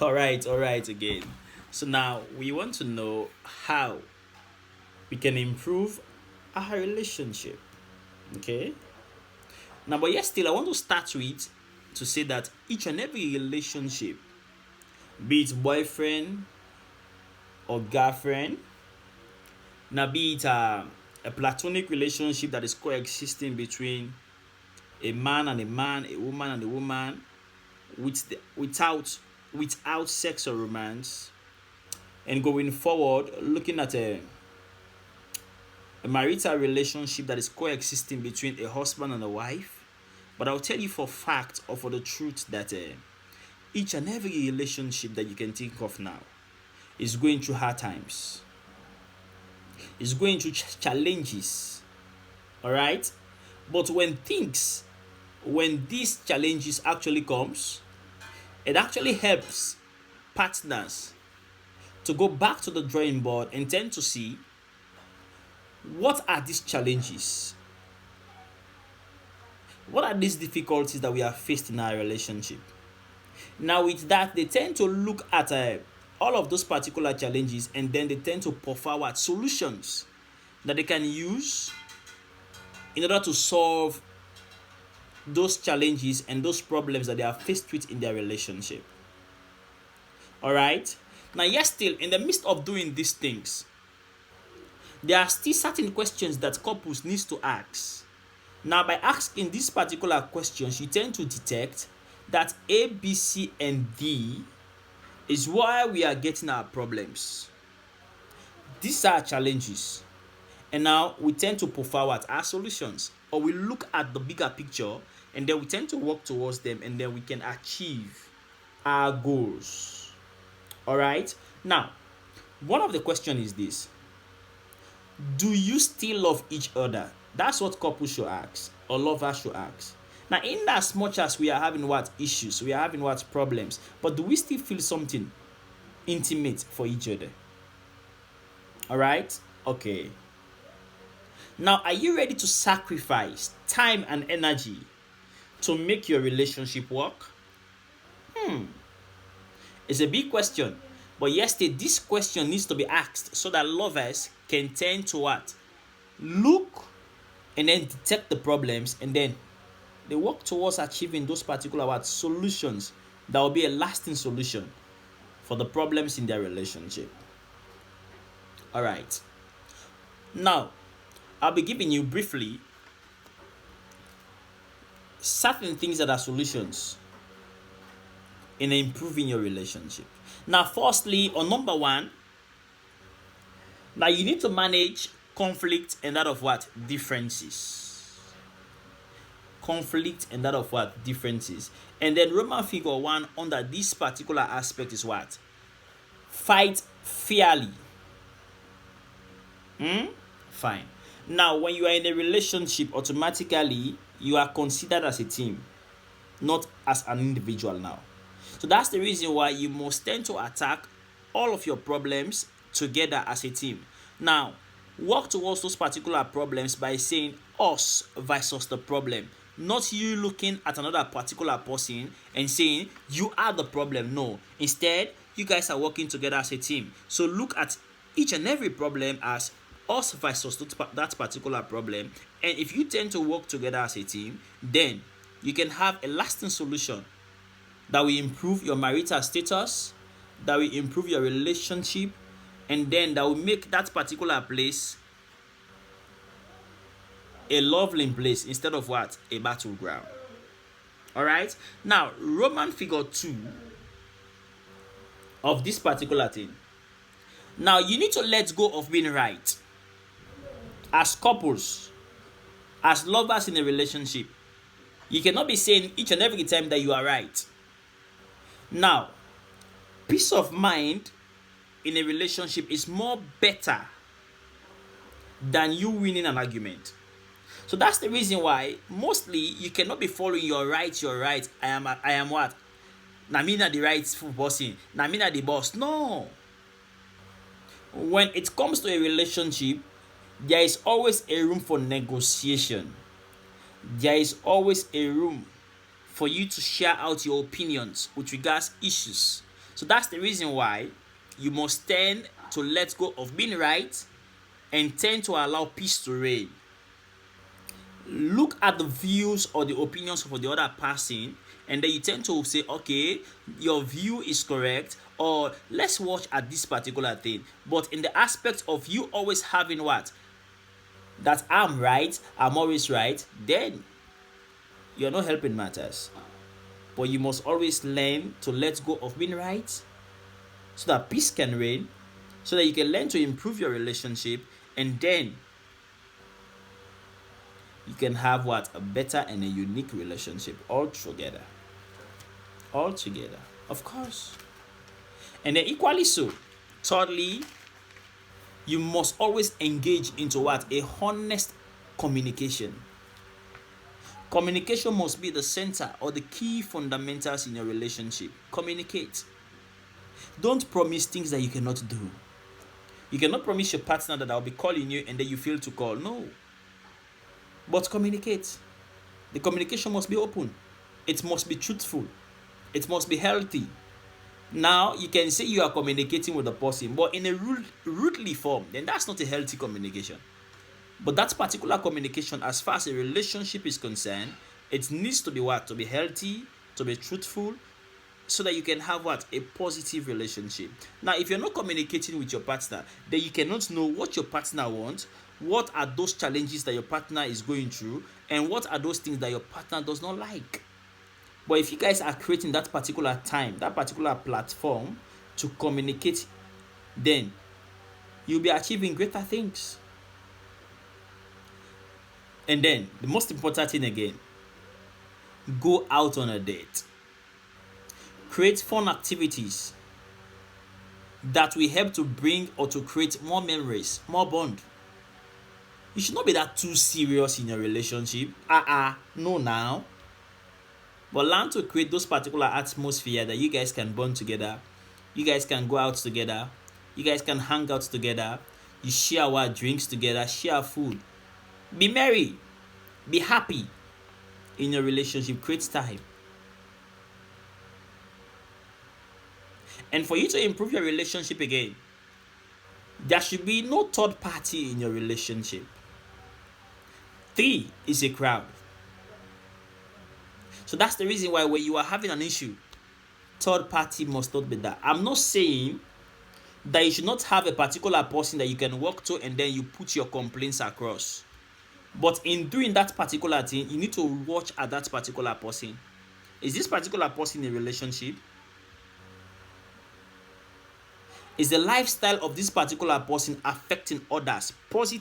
All right again. So now we want to know how we can improve our relationship. Okay? Now, but yes, still, I want to start with to say that each and every relationship, be it boyfriend or girlfriend, now be it a platonic relationship that is coexisting between a man and a man, a woman and a woman, without sex or romance, and going forward, looking at a marital relationship that is coexisting between a husband and a wife. But I'll tell you for fact or for the truth that each and every relationship that you can think of now is going through hard times, is going through challenges. All right, but when these challenges actually comes, it actually helps partners to go back to the drawing board and tend to see what are these challenges, what are these difficulties that we have faced in our relationship. Now, with that, they tend to look at all of those particular challenges and then they tend to put forward solutions that they can use in order to solve those challenges and those problems that they are faced with in their relationship. All right. Now, yes, still in the midst of doing these things, there are still certain questions that couples needs to ask. Now, by asking these particular questions, you tend to detect that A, B, C, and D is why we are getting our problems. These are challenges. And now we tend to put forward our solutions, or we look at the bigger picture and then we tend to work towards them and then we can achieve our goals. All right. Now, one of the questions is this: do you still love each other? That's what couples should ask, or lovers should ask. Now, in as much as we are having what issues, we are having what problems, but do we still feel something intimate for each other? All right. Okay. Now, are you ready to sacrifice time and energy to make your relationship work? It's a big question. But yesterday, this question needs to be asked so that lovers can tend to what? Look and then detect the problems and then they work towards achieving those particular what solutions that will be a lasting solution for the problems in their relationship. All right. Now, I'll be giving you briefly certain things that are solutions in improving your relationship. Now, firstly, or number one, now you need to manage conflict and that of what? Differences. Conflict and that of what? Differences. And then Roman figure 1 under this particular aspect is what? Fight fairly. Fine. Now, when you are in a relationship, automatically you are considered as a team, not as an individual now. So that's the reason why you must tend to attack all of your problems together as a team. Now, work towards those particular problems by saying us versus the problem, not you looking at another particular person and saying you are the problem. No, instead, you guys are working together as a team. So look at each and every problem as us versus that particular problem. And if you tend to work together as a team, then you can have a lasting solution that will improve your marital status, that will improve your relationship, and then that will make that particular place a lovely place instead of what? A battleground. All right. Now, Roman figure 2 of this particular thing. Now, you need to let go of being right. As couples, as lovers in a relationship, you cannot be saying each and every time that you are right. Now, peace of mind in a relationship is more better than you winning an argument. So that's the reason why mostly you cannot be following your right. I am what? Namina the right person. Namina the boss. No. When it comes to a relationship, there is always a room for negotiation. There is always a room for you to share out your opinions with regards issues. So that's the reason why you must tend to let go of being right and tend to allow peace to reign. Look at the views or the opinions of the other person, and then you tend to say, okay, your view is correct, or let's watch at this particular thing. But in the aspect of you always having what? That I'm right, I'm always right, then you're not helping matters. But you must always learn to let go of being right so that peace can reign, so that you can learn to improve your relationship, and then you can have what? A better and a unique relationship all together. All together. Of course. And then equally so, thirdly, you must always engage into what? A honest communication. Communication must be the center or the key fundamentals in your relationship. Communicate. Don't promise things that you cannot do. You cannot promise your partner that I'll be calling you and then you fail to call. No. But communicate. The communication must be open. It must be truthful. It must be healthy. Now, you can say you are communicating with the person, but in a rudely form, then that's not a healthy communication. But that particular communication, as far as a relationship is concerned, it needs to be what? To be healthy, to be truthful, so that you can have what? A positive relationship. Now, if you're not communicating with your partner, then you cannot know what your partner wants, what are those challenges that your partner is going through, and what are those things that your partner does not like. But if you guys are creating that particular time, that particular platform to communicate, then you'll be achieving greater things. And then, the most important thing again, go out on a date. Create fun activities that will help to bring or to create more memories, more bond. You should not be that too serious in your relationship. No now. But learn to create those particular atmosphere that you guys can bond together. You guys can go out together. You guys can hang out together. You share our drinks together, share food. Be merry. Be happy in your relationship. Create time. And for you to improve your relationship again, there should be no third party in your relationship. 3 is a crowd. So that's the reason why when you are having an issue, third party must not be there. I'm not saying that you should not have a particular person that you can walk to and then you put your complaints across. But in doing that particular thing, you need to watch at that particular person. Is this particular person in a relationship? Is the lifestyle of this particular person affecting others positively?